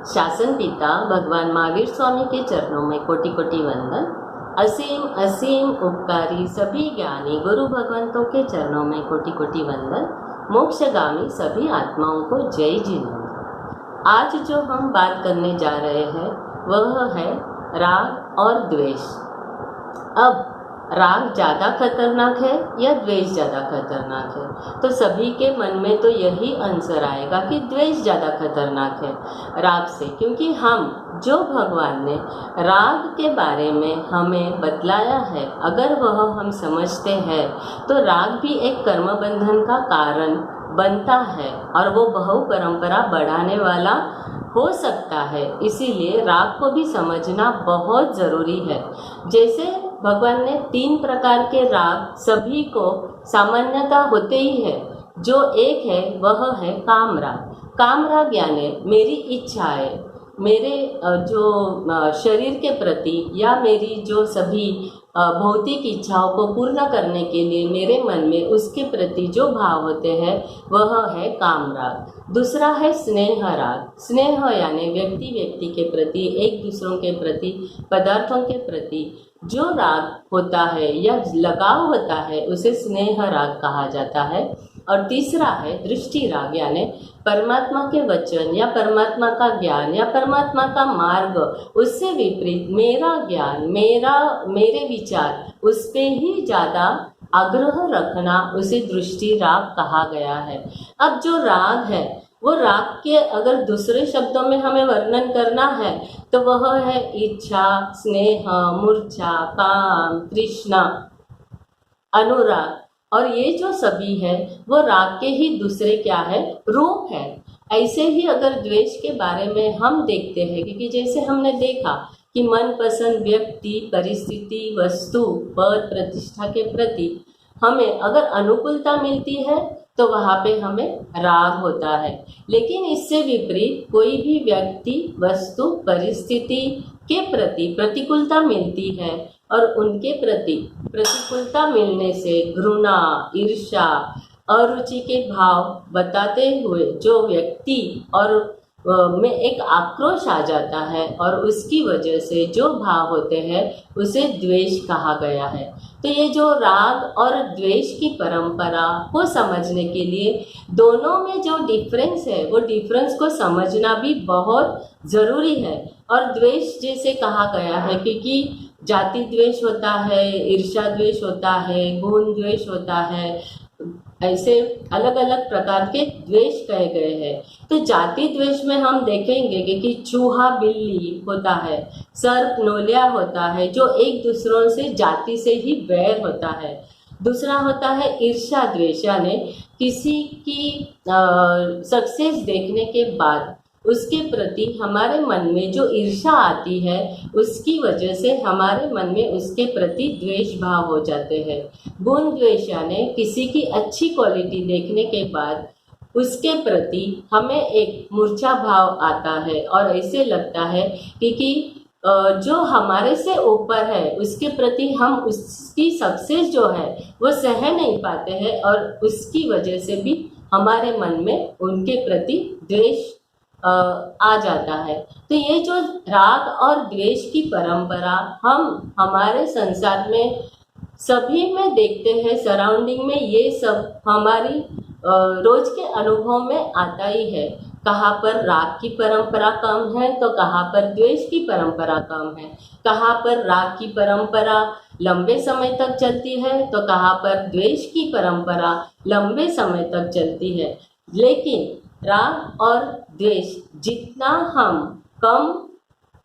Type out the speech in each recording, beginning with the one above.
शासन पिता भगवान महावीर स्वामी के चरणों में कोटि कोटि वंदन। असीम असीम उपकारी सभी ज्ञानी गुरु भगवंतों के चरणों में कोटि कोटि वंदन। मोक्षगामी सभी आत्माओं को जय जिनेंद्र। आज जो हम बात करने जा रहे हैं वह है राग और द्वेष। अब राग ज़्यादा खतरनाक है या द्वेष ज़्यादा खतरनाक है? तो सभी के मन में तो यही आंसर आएगा कि द्वेष ज़्यादा खतरनाक है राग से, क्योंकि हम जो भगवान ने राग के बारे में हमें बतलाया है, अगर वह हम समझते हैं तो राग भी एक कर्म बंधन का कारण बनता है और वो बहु परंपरा बढ़ाने वाला हो सकता है। इसीलिए राग को भी समझना बहुत ज़रूरी है। जैसे भगवान ने 3 प्रकार के राग सभी को सामान्यता होते ही है। जो एक है वह है काम राग। काम राग यानी मेरी इच्छाएं, मेरे जो शरीर के प्रति या मेरी जो सभी भौतिक इच्छाओं को पूर्ण करने के लिए मेरे मन में उसके प्रति जो भाव होते हैं वह है काम राग। दूसरा है स्नेह राग। स्नेह यानी व्यक्ति व्यक्ति के प्रति, एक दूसरों के प्रति, पदार्थों के प्रति जो राग होता है या लगाव होता है उसे स्नेह राग कहा जाता है। और तीसरा है दृष्टि राग, यानी परमात्मा के वचन या परमात्मा का ज्ञान या परमात्मा का मार्ग उससे विपरीत मेरा ज्ञान, मेरे विचार उस पे ही ज़्यादा आग्रह रखना, उसे दृष्टि राग कहा गया है। अब जो राग है वो राग के अगर दूसरे शब्दों में हमें वर्णन करना है तो वह है इच्छा, स्नेह, मूर्छा, काम, तृष्णा, अनुराग। और ये जो सभी है वो राग के ही दूसरे क्या है, रूप है। ऐसे ही अगर द्वेष के बारे में हम देखते हैं, क्योंकि जैसे हमने देखा कि मनपसंद व्यक्ति, परिस्थिति, वस्तु, पद, प्रतिष्ठा के प्रति हमें अगर अनुकूलता मिलती है तो वहाँ पे हमें राग होता है। लेकिन इससे विपरीत कोई भी व्यक्ति, वस्तु, परिस्थिति के प्रति प्रतिकूलता मिलती है और उनके प्रति प्रतिकूलता मिलने से घृणा, ईर्ष्या, अरुचि के भाव बताते हुए जो व्यक्ति और में एक आक्रोश आ जाता है और उसकी वजह से जो भाव होते हैं उसे द्वेष कहा गया है। तो ये जो राग और द्वेष की परंपरा को समझने के लिए दोनों में जो डिफरेंस है वो डिफरेंस को समझना भी बहुत ज़रूरी है। और द्वेष जैसे कहा गया है क्योंकि जाति द्वेष होता है, ईर्ष्या द्वेष होता है, गुण द्वेष होता है, ऐसे अलग अलग प्रकार के द्वेष कहे गए हैं। तो जाति द्वेष में हम देखेंगे कि चूहा बिल्ली होता है, सर्प नोलिया होता है, जो एक दूसरों से जाति से ही वैर होता है। दूसरा होता है ईर्ष्या द्वेष, यानी किसी की सक्सेस देखने के बाद उसके प्रति हमारे मन में जो ईर्ष्या आती है उसकी वजह से हमारे मन में उसके प्रति द्वेष भाव हो जाते हैं। गुण द्वेष यानी किसी की अच्छी क्वालिटी देखने के बाद उसके प्रति हमें एक मूर्छा भाव आता है और ऐसे लगता है कि जो हमारे से ऊपर है उसके प्रति हम उसकी सक्सेस जो है वो सह नहीं पाते हैं और उसकी वजह से भी हमारे मन में उनके प्रति द्वेष आ जाता है। तो ये जो राग और द्वेष की परंपरा हम हमारे संसार में सभी में देखते हैं, सराउंडिंग में ये सब हमारी रोज के अनुभव में आता ही है। कहाँ पर राग की परंपरा कम है तो कहाँ पर द्वेष की परंपरा कम है, कहाँ पर राग की परंपरा लंबे समय तक चलती है तो कहाँ पर द्वेष की परंपरा लंबे समय तक चलती है। लेकिन राग और द्वेष जितना हम कम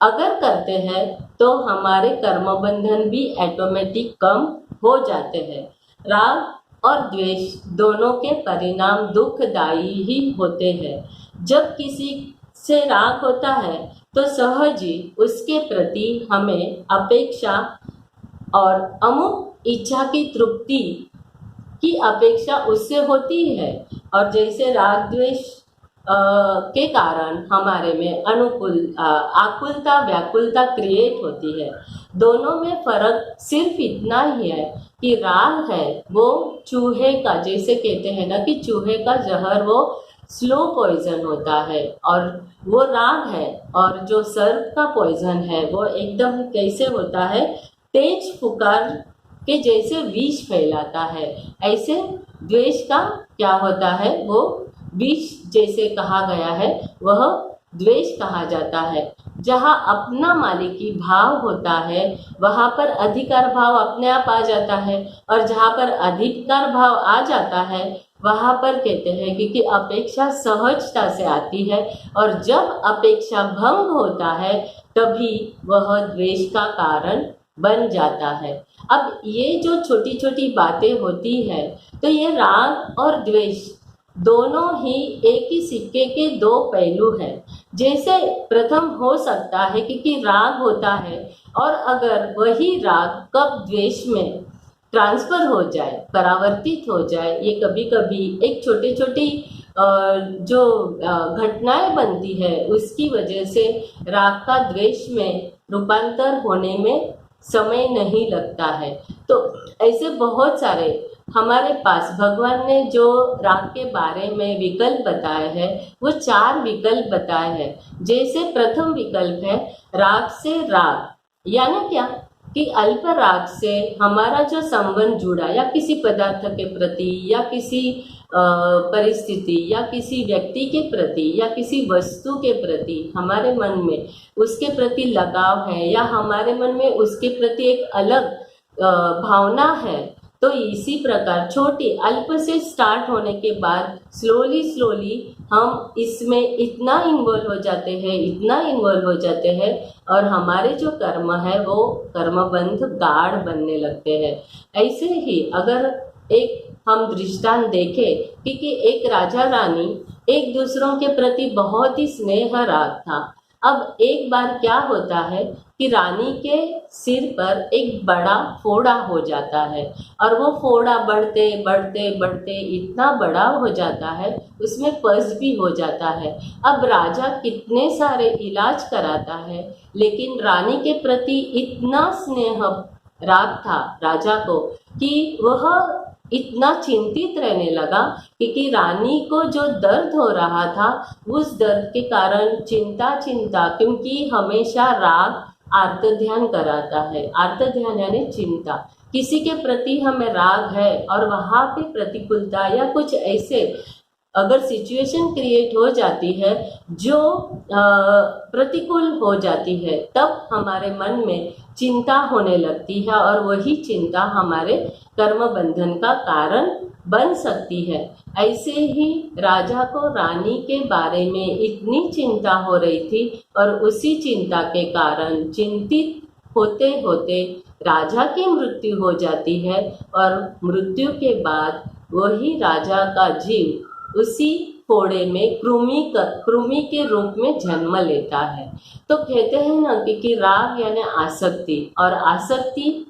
अगर करते हैं तो हमारे कर्म बंधन भी ऑटोमेटिक कम हो जाते हैं। राग और द्वेष दोनों के परिणाम दुखदायी ही होते हैं। जब किसी से राग होता है तो सहज ही उसके प्रति हमें अपेक्षा और अमुक इच्छा की तृप्ति की अपेक्षा उससे होती है। और जैसे राग द्वेष के कारण हमारे में आकुलता, व्याकुलता क्रिएट होती है। दोनों में फर्क सिर्फ इतना ही है कि राग है वो चूहे का, जैसे कहते हैं ना कि चूहे का जहर वो स्लो पॉइजन होता है, और वो राग है। और जो सर्प का पॉइजन है वो एकदम कैसे होता है, तेज फुकार के जैसे विष फैलाता है। ऐसे द्वेष का क्या होता है, वो विष जैसे कहा गया है, वह द्वेष कहा जाता है। जहाँ अपना मालिकी भाव होता है वहाँ पर अधिकार भाव अपने आप आ जाता है, और जहाँ पर अधिकार भाव आ जाता है वहाँ पर कहते हैं कि अपेक्षा सहजता से आती है, और जब अपेक्षा भंग होता है तभी वह द्वेष का कारण बन जाता है। अब ये जो छोटी छोटी बातें होती है, तो ये राग और द्वेष दोनों ही एक ही सिक्के के दो पहलू हैं। जैसे प्रथम हो सकता है कि राग होता है, और अगर वही राग कब द्वेष में ट्रांसफर हो जाए, परावर्तित हो जाए, ये कभी कभी एक छोटी छोटी जो घटनाएं बनती है उसकी वजह से राग का द्वेष में रूपांतर होने में समय नहीं लगता है। तो ऐसे बहुत सारे हमारे पास भगवान ने जो राग के बारे में विकल्प बताए हैं, वो 4 विकल्प बताए हैं। जैसे प्रथम विकल्प है राग से राग, यानी क्या कि अल्प राग से हमारा जो संबंध जुड़ा, या किसी पदार्थ के प्रति, या किसी परिस्थिति, या किसी व्यक्ति के प्रति, या किसी वस्तु के प्रति हमारे मन में उसके प्रति लगाव है, या हमारे मन में उसके प्रति एक अलग भावना है, तो इसी प्रकार छोटी अल्प से स्टार्ट होने के बाद स्लोली हम इसमें इतना इन्वॉल्व हो जाते हैं, इतना इन्वॉल्व हो जाते हैं, और हमारे जो कर्म है वो कर्मबंध गाढ़ बनने लगते हैं। ऐसे ही अगर एक हम दृष्टांत देखें कि एक राजा रानी एक दूसरों के प्रति बहुत ही स्नेह राग था। अब एक बार क्या होता है कि रानी के सिर पर एक बड़ा फोड़ा हो जाता है, और वो फोड़ा बढ़ते बढ़ते बढ़ते इतना बड़ा हो जाता है, उसमें पस भी हो जाता है। अब राजा कितने सारे इलाज कराता है, लेकिन रानी के प्रति इतना स्नेह राग था राजा को कि वह इतना चिंतित रहने लगा क्योंकि रानी को जो दर्द हो रहा था, उस दर्द के कारण चिंता, क्योंकि हमेशा राग आर्त ध्यान कराता है। आर्त ध्यान यानी चिंता, किसी के प्रति हमें राग है और वहाँ पे प्रतिकूलता या कुछ ऐसे अगर सिचुएशन क्रिएट हो जाती है जो प्रतिकूल हो जाती है, तब हमारे मन में चिंता होने लगती है, और वही चिंता हमारे कर्म बंधन का कारण बन सकती है। ऐसे ही राजा को रानी के बारे में इतनी चिंता हो रही थी, और उसी चिंता के कारण चिंतित होते होते राजा की मृत्यु हो जाती है, और मृत्यु के बाद वही राजा का जीव उसी फोड़े में कृमि के रूप में जन्म लेता है। तो कहते हैं ना कि राग यानी आसक्ति, और आसक्ति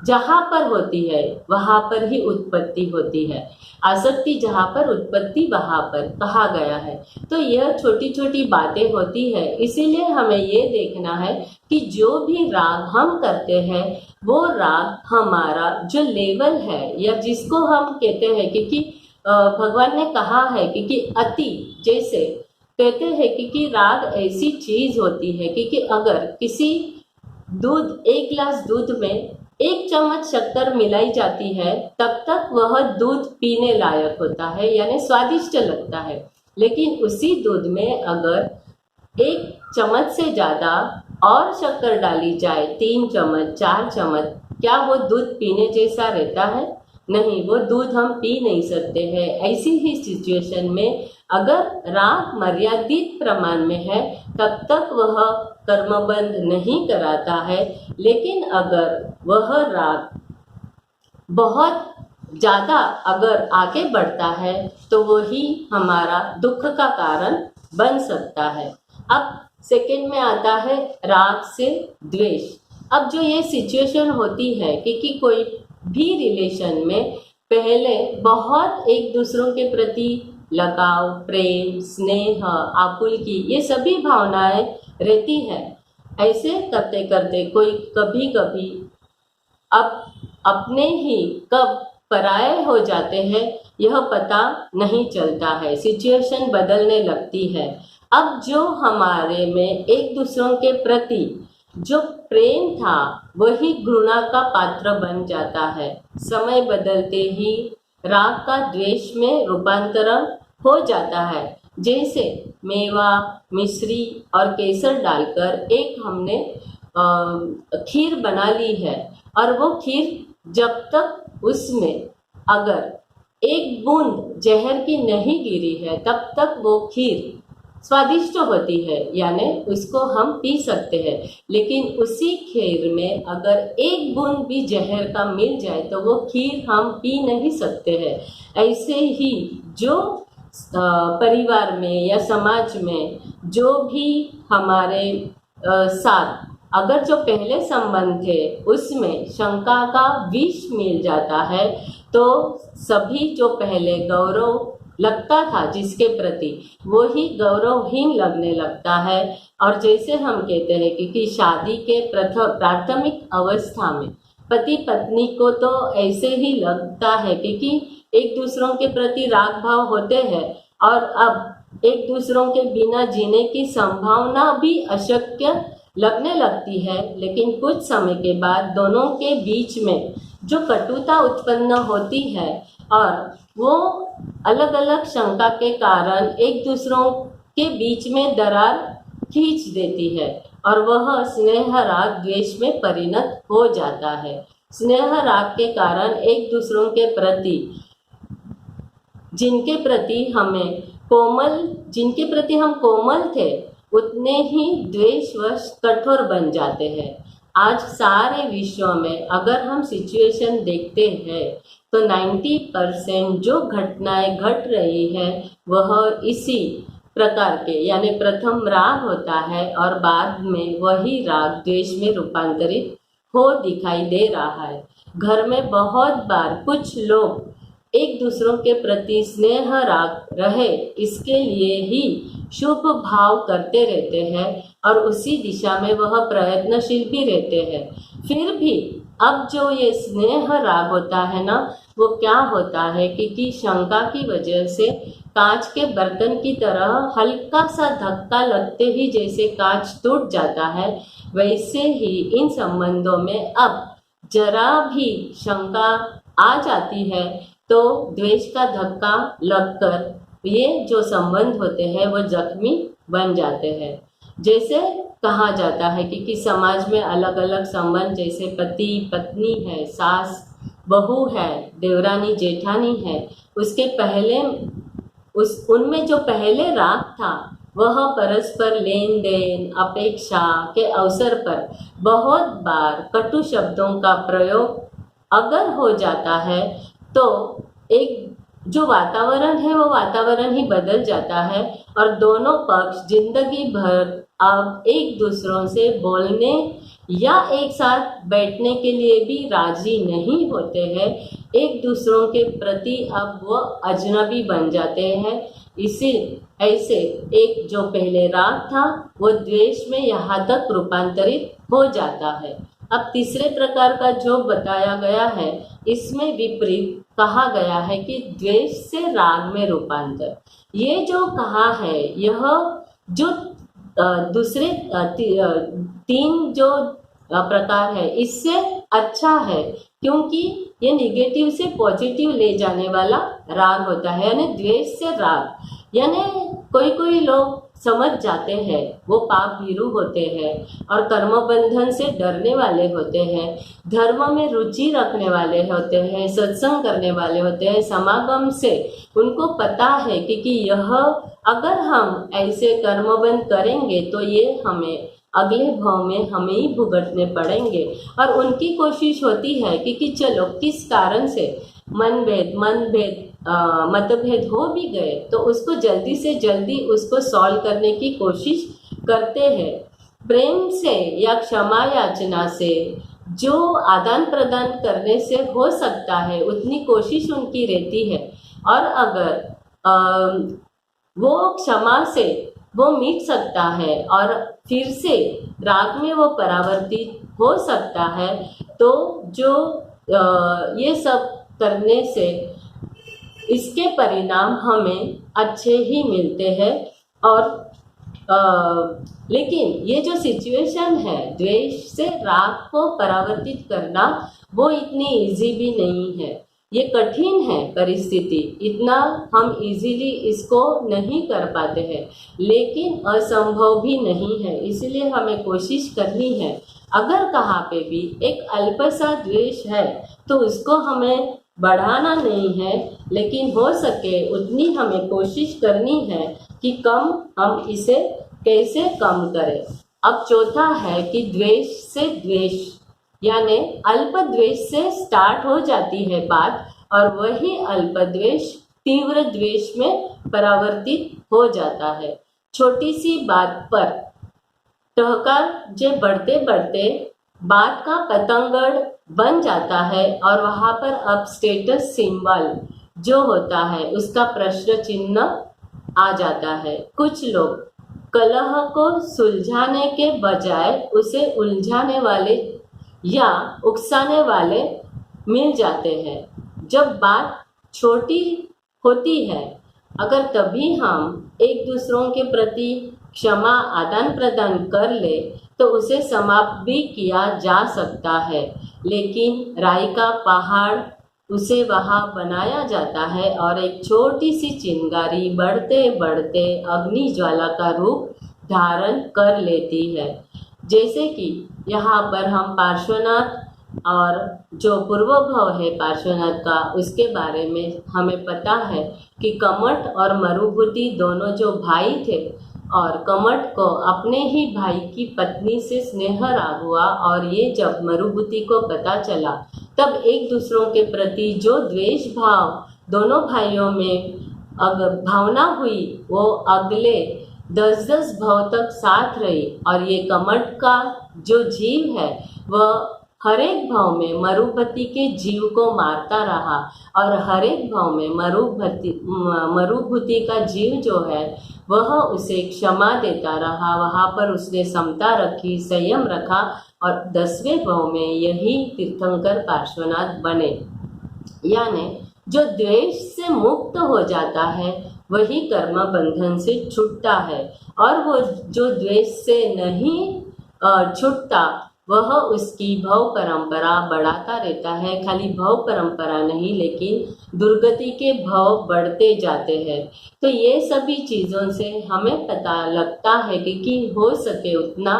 जहाँ पर होती है वहाँ पर ही उत्पत्ति होती है। आसक्ति जहाँ पर, उत्पत्ति वहाँ पर, कहा गया है। तो यह छोटी छोटी बातें होती है, इसीलिए हमें ये देखना है कि जो भी राग हम करते हैं वो राग हमारा जो लेवल है, या जिसको हम कहते हैं कि भगवान ने कहा है कि अति, जैसे कहते हैं कि राग ऐसी चीज होती है कि अगर किसी दूध, 1 गिलास दूध में 1 चम्मच शक्कर मिलाई जाती है, तब तक वह दूध पीने लायक होता है, यानी स्वादिष्ट लगता है। लेकिन उसी दूध में अगर 1 चम्मच से ज़्यादा और शक्कर डाली जाए, 3 चम्मच, 4 चम्मच, क्या वो दूध पीने जैसा रहता है? नहीं, वो दूध हम पी नहीं सकते हैं। ऐसी ही सिचुएशन में अगर राग मर्यादित प्रमाण में है, तब तक वह कर्मबंध नहीं कराता है। लेकिन अगर वह राग बहुत ज़्यादा अगर आगे बढ़ता है, तो वही हमारा दुख का कारण बन सकता है। अब सेकंड में आता है राग से द्वेष। अब जो ये सिचुएशन होती है कि कोई भी रिलेशन में पहले बहुत एक दूसरों के प्रति लगाव, प्रेम, स्नेह, आपुलकी, ये सभी भावनाएं रहती है। ऐसे करते करते कोई कभी कभी अब अपने ही कब पराये हो जाते हैं यह पता नहीं चलता है, सिचुएशन बदलने लगती है। अब जो हमारे में एक दूसरों के प्रति जो प्रेम था वही घृणा का पात्र बन जाता है। समय बदलते ही राग का द्वेष में रूपांतरण हो जाता है। जैसे मेवा, मिश्री और केसर डालकर एक हमने खीर बना ली है, और वो खीर जब तक उसमें अगर एक बूंद जहर की नहीं गिरी है तब तक वो खीर स्वादिष्ट होती है, यानी उसको हम पी सकते हैं। लेकिन उसी खीर में अगर एक बूंद भी जहर का मिल जाए तो वो खीर हम पी नहीं सकते हैं। ऐसे ही जो परिवार में या समाज में जो भी हमारे साथ अगर जो पहले संबंध थे उसमें शंका का विष मिल जाता है तो सभी जो पहले गौरव लगता था जिसके प्रति वो ही गौरवहीन लगने लगता है। और जैसे हम कहते हैं कि शादी के प्राथमिक अवस्था में पति पत्नी को तो ऐसे ही लगता है कि एक दूसरों के प्रति राग भाव होते हैं, और अब एक दूसरों के बिना जीने की संभावना भी अशक्य लगने लगती है। लेकिन कुछ समय के बाद दोनों के बीच में जो कटुता उत्पन्न होती है और वो अलग अलग शंका के कारण एक दूसरों के बीच में दरार खींच देती है और वह स्नेह राग द्वेष में परिणत हो जाता है। स्नेह राग के कारण एक दूसरों के प्रति जिनके प्रति हम कोमल थे उतने ही द्वेषवश कठोर बन जाते हैं। आज सारे विश्व में अगर हम सिचुएशन देखते हैं तो 90% जो घटनाएं घट रही है वह इसी प्रकार के, यानी प्रथम राग होता है और बाद में वही राग द्वेष में रूपांतरित हो दिखाई दे रहा है। घर में बहुत बार कुछ लोग एक दूसरों के प्रति स्नेह राग रहे इसके लिए ही शुभ भाव करते रहते हैं और उसी दिशा में वह प्रयत्नशील भी रहते हैं। फिर भी अब जो ये स्नेह राग होता है ना, वो क्या होता है कि शंका की वजह से कांच के बर्तन की तरह हल्का सा धक्का लगते ही जैसे कांच टूट जाता है, वैसे ही इन संबंधों में अब जरा भी शंका आ जाती है तो द्वेष का धक्का लगकर ये जो संबंध होते हैं वो जख्मी बन जाते हैं। जैसे कहा जाता है कि समाज में अलग अलग संबंध जैसे पति पत्नी है, सास बहू है, देवरानी जेठानी है, उसके पहले उनमें जो पहले राग था वह परस्पर लेन देन अपेक्षा के अवसर पर बहुत बार कटु शब्दों का प्रयोग अगर हो जाता है तो एक जो वातावरण है वो वातावरण ही बदल जाता है और दोनों पक्ष जिंदगी भर अब एक दूसरों से बोलने या एक साथ बैठने के लिए भी राजी नहीं होते हैं। एक दूसरों के प्रति अब वो अजनबी बन जाते हैं। इसी ऐसे एक जो पहले राग था वो द्वेष में यहाँ तक रूपांतरित हो जाता है। अब तीसरे प्रकार का जो बताया गया है इसमें विपरीत कहा गया है कि द्वेष से राग में रूपांतर। ये जो कहा है यह जो दूसरे तीन जो प्रकार है इससे अच्छा है, क्योंकि ये निगेटिव से पॉजिटिव ले जाने वाला राग होता है, यानी द्वेष से राग। यानी कोई लोग समझ जाते हैं, वो पाप भीरू होते हैं और कर्म बंधन से डरने वाले होते हैं, धर्म में रुचि रखने वाले होते हैं, सत्संग करने वाले होते हैं, समागम से उनको पता है कि यह अगर हम ऐसे कर्मबंध करेंगे तो ये हमें अगले भाव में हमें ही भुगतने पड़ेंगे। और उनकी कोशिश होती है कि चलो किस कारण से मतभेद हो भी गए तो उसको जल्दी से जल्दी उसको सॉल्व करने की कोशिश करते हैं। प्रेम से या क्षमा याचना से जो आदान प्रदान करने से हो सकता है उतनी कोशिश उनकी रहती है, और अगर वो क्षमा से वो मिट सकता है और फिर से राग में वो परावर्तित हो सकता है तो जो ये सब करने से इसके परिणाम हमें अच्छे ही मिलते हैं। और लेकिन ये जो सिचुएशन है, द्वेष से राग को परावर्तित करना, वो इतनी इजी भी नहीं है। ये कठिन है परिस्थिति, इतना हम इजीली इसको नहीं कर पाते हैं, लेकिन असंभव भी नहीं है। इसलिए हमें कोशिश करनी है। अगर कहाँ पे भी एक अल्प सा द्वेष है तो उसको हमें बढ़ाना नहीं है, लेकिन हो सके उतनी हमें कोशिश करनी है कि हम इसे कैसे कम करें। अब चौथा है कि द्वेष से द्वेष, यानी अल्प द्वेष से स्टार्ट हो जाती है बात, और वही अल्प द्वेष तीव्र द्वेष में परावर्तित हो जाता है। छोटी सी बात पर टहकार जे बढ़ते बढ़ते बात का पतंगड़ बन जाता है, और वहाँ पर अब स्टेटस सिंबल जो होता है उसका प्रश्न चिन्ह आ जाता है। कुछ लोग कलह को सुलझाने के बजाय उसे उलझाने वाले या उकसाने वाले मिल जाते हैं। जब बात छोटी होती है, अगर तभी हम एक दूसरों के प्रति क्षमा आदान प्रदान कर ले तो उसे समाप्त भी किया जा सकता है, लेकिन राई का पहाड़ उसे वहाँ बनाया जाता है और एक छोटी सी चिंगारी बढ़ते बढ़ते अग्नि ज्वाला का रूप धारण कर लेती है। जैसे कि यहाँ पर हम पार्श्वनाथ और जो पूर्वभव है पार्श्वनाथ का, उसके बारे में हमें पता है कि कमठ और मरुभूति दोनों जो भाई थे, और कमठ को अपने ही भाई की पत्नी से स्नेह राग हुआ, और ये जब मरुभूति को पता चला तब एक दूसरों के प्रति जो द्वेष भाव दोनों भाइयों में भावना हुई वो अगले 10-10 भाव तक साथ रही। और ये कमठ का जो जीव है वह हर एक भाव में मरुभूति के जीव को मारता रहा, और हर एक भाव में मरुभूति का जीव जो है वह उसे क्षमा देता रहा। वहाँ पर उसने समता रखी, संयम रखा, और 10वें भाव में यही तीर्थंकर पार्श्वनाथ बने। यानी जो द्वेष से मुक्त हो जाता है वही कर्म बंधन से छूटता है, और वो जो द्वेष से नहीं छूटता वह उसकी भव परंपरा बढ़ाता रहता है। खाली भव परंपरा नहीं, लेकिन दुर्गति के भव बढ़ते जाते हैं। तो ये सभी चीज़ों से हमें पता लगता है कि हो सके उतना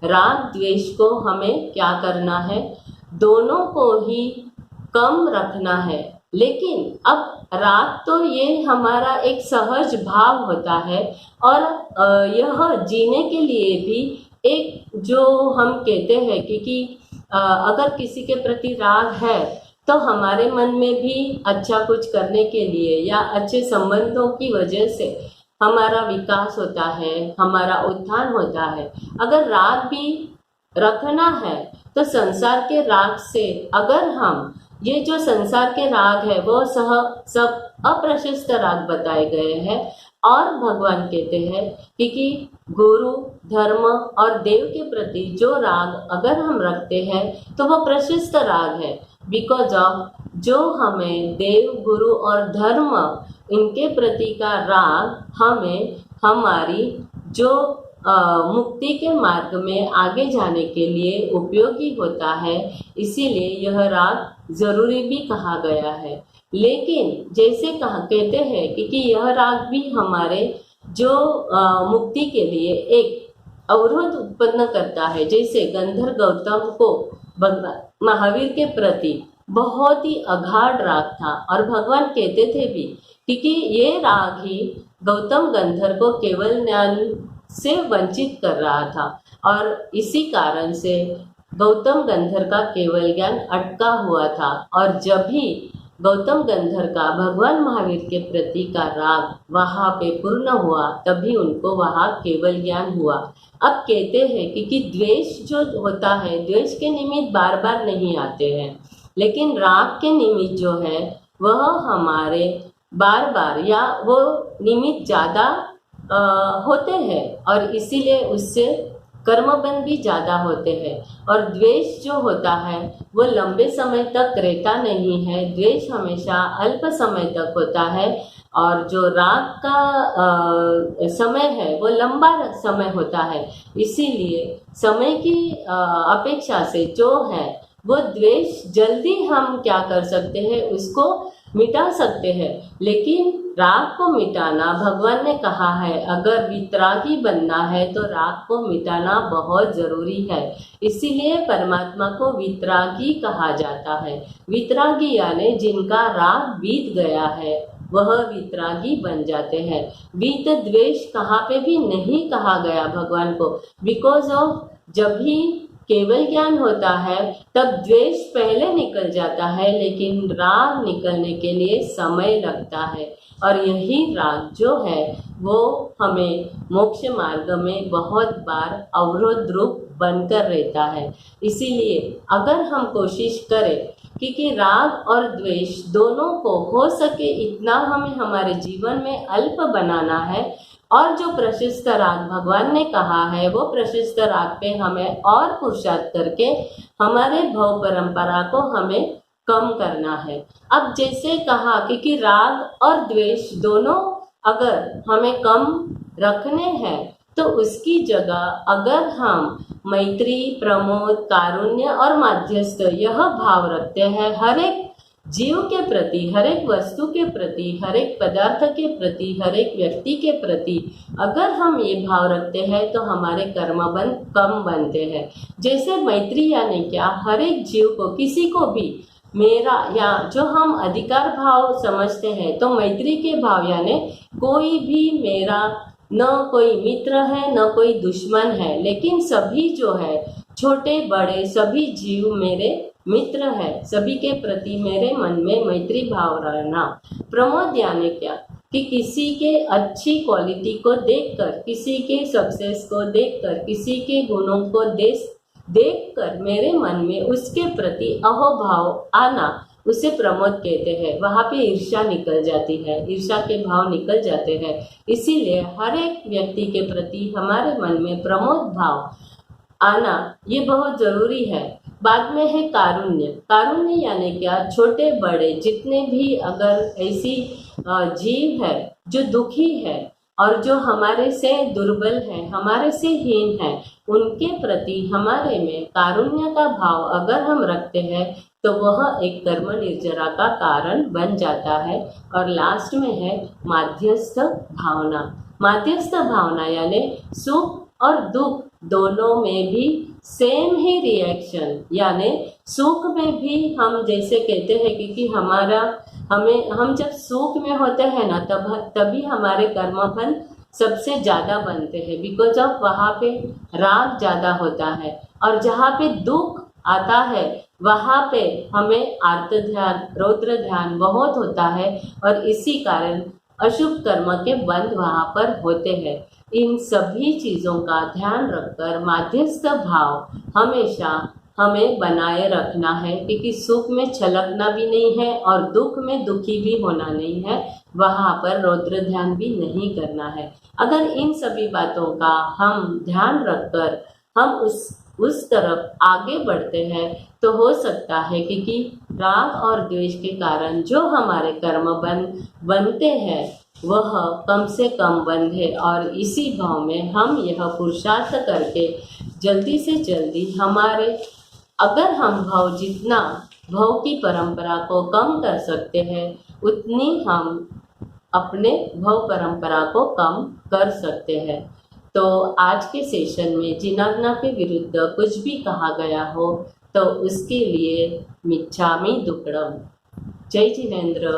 राग द्वेष को हमें क्या करना है, दोनों को ही कम रखना है। लेकिन अब राग तो ये हमारा एक सहज भाव होता है, और यह जीने के लिए भी एक जो हम कहते हैं कि अगर किसी के प्रति राग है तो हमारे मन में भी अच्छा कुछ करने के लिए या अच्छे संबंधों की वजह से हमारा विकास होता है, हमारा उत्थान होता है। अगर राग भी रखना है तो संसार के राग से, अगर हम ये जो संसार के राग है वो सब अप्रशस्त राग बताए गए हैं, और भगवान कहते हैं कि गुरु धर्म और देव के प्रति जो राग अगर हम रखते हैं तो वह प्रशस्त राग है। बिकॉज ऑफ जो हमें देव गुरु और धर्म इनके प्रति का राग हमें हमारी जो मुक्ति के मार्ग में आगे जाने के लिए उपयोगी होता है, इसीलिए यह राग जरूरी भी कहा गया है। लेकिन जैसे कहते हैं कि यह राग भी हमारे जो मुक्ति के लिए एक अवरोध उत्पन्न करता है। जैसे गंधर्व गौतम को भगवान महावीर के प्रति बहुत ही अगाध राग था, और भगवान कहते थे भी क्योंकि ये राग ही गौतम गंधर्व को केवल ज्ञान से वंचित कर रहा था, और इसी कारण से गौतम गंधर्व का केवल ज्ञान अटका हुआ था। और जब भी गौतम गंधर्व का भगवान महावीर के प्रति का राग वहाँ पे पूर्ण हुआ, तभी उनको वहाँ केवल ज्ञान हुआ। अब कहते हैं कि द्वेष जो होता है, द्वेष के निमित्त बार बार नहीं आते हैं, लेकिन राग के निमित्त जो है वह हमारे बार बार या वो निमित्त ज़्यादा होते हैं, और इसीलिए उससे कर्मबंध भी ज़्यादा होते हैं। और द्वेष जो होता है वो लंबे समय तक रहता नहीं है, द्वेष हमेशा अल्प समय तक होता है। और जो राग का समय है वो लंबा समय होता है। इसीलिए समय की अपेक्षा से जो है वो द्वेष जल्दी हम क्या कर सकते हैं, उसको मिटा सकते हैं। लेकिन राग को मिटाना, भगवान ने कहा है अगर वितरागी बनना है तो राग को मिटाना बहुत ज़रूरी है। इसीलिए परमात्मा को वितरागी कहा जाता है। वितरागी यानी जिनका राग बीत गया है वह वितरागी बन जाते हैं। वीत द्वेष कहाँ पे भी नहीं कहा गया भगवान को, बिकॉज ऑफ जब भी केवल ज्ञान होता है तब द्वेष पहले निकल जाता है, लेकिन राग निकलने के लिए समय लगता है। और यही राग जो है वो हमें मोक्ष मार्ग में बहुत बार अवरोध रूप बनकर रहता है। इसीलिए अगर हम कोशिश करें कि राग और द्वेष दोनों को हो सके इतना हमें हमारे जीवन में अल्प बनाना है, और जो प्रशस्त राग भगवान ने कहा है वो प्रशस्त राग पे हमें और पुरुषार्थ करके हमारे भव परंपरा को हमें कम करना है। अब जैसे कहा कि राग और द्वेष दोनों अगर हमें कम रखने हैं तो उसकी जगह अगर हम मैत्री, प्रमोद, कारुण्य और माध्यस्थ यह भाव रखते हैं हर एक जीव के प्रति, हर एक वस्तु के प्रति, हर एक पदार्थ के प्रति, हर एक व्यक्ति के प्रति अगर हम ये भाव रखते हैं तो हमारे कर्मबंध कम बनते हैं। जैसे मैत्री यानी क्या, हर एक जीव को, किसी को भी मेरा या जो हम अधिकार भाव समझते हैं तो मैत्री के भाव यानी कोई भी मेरा न कोई मित्र है न कोई दुश्मन है, लेकिन सभी जो है छोटे बड़े सभी जीव मेरे मित्र है, सभी के प्रति मेरे मन में मैत्री भाव रहना। प्रमोद यानी क्या कि किसी के अच्छी क्वालिटी को देखकर, किसी के सक्सेस को देखकर, किसी के गुणों को देखकर मेरे मन में उसके प्रति अहोभाव आना, उसे प्रमोद कहते हैं। वहाँ पे ईर्ष्या निकल जाती है, ईर्ष्या के भाव निकल जाते हैं। इसीलिए हर एक व्यक्ति के प्रति हमारे मन में प्रमोद भाव आना ये बहुत ज़रूरी है। बाद में है कारुण्य। कारुण्य यानी क्या, छोटे बड़े जितने भी अगर ऐसी जीव है जो दुखी है और जो हमारे से दुर्बल है, हमारे से हीन है, उनके प्रति हमारे में कारुण्य का भाव अगर हम रखते हैं तो वह एक कर्म निर्जरा का कारण बन जाता है। और लास्ट में है माध्यस्थ भावना। माध्यस्थ भावना यानी सुख और दुख दोनों में भी सेम ही रिएक्शन, यानी सुख में भी हम जैसे कहते हैं कि हम जब सुख में होते हैं ना तभी हमारे कर्मफल सबसे ज़्यादा बनते हैं, बिकॉज ऑफ वहाँ पे राग ज़्यादा होता है। और जहाँ पे दुख आता है वहाँ पे हमें आर्त ध्यान, रौद्र ध्यान बहुत होता है, और इसी कारण अशुभ कर्म के बंध वहाँ पर होते हैं। इन सभी चीज़ों का ध्यान रखकर माध्यस्थ भाव हमेशा हमें बनाए रखना है, क्योंकि सुख में छलकना भी नहीं है और दुख में दुखी भी होना नहीं है, वहाँ पर रौद्र ध्यान भी नहीं करना है। अगर इन सभी बातों का हम ध्यान रखकर हम उस तरफ आगे बढ़ते हैं तो हो सकता है कि राग और द्वेष के कारण जो हमारे कर्म बनते हैं वह कम से कम बंधे, और इसी भाव में हम यह पुरुषार्थ करके जल्दी से जल्दी हमारे, अगर हम जितना भव की परंपरा को कम कर सकते हैं उतनी हम अपने भव परंपरा को कम कर सकते हैं। तो आज के सेशन में जिनाज्ञा के विरुद्ध कुछ भी कहा गया हो तो उसके लिए मिच्छामि दुक्कडम। जय जिनेंद्र।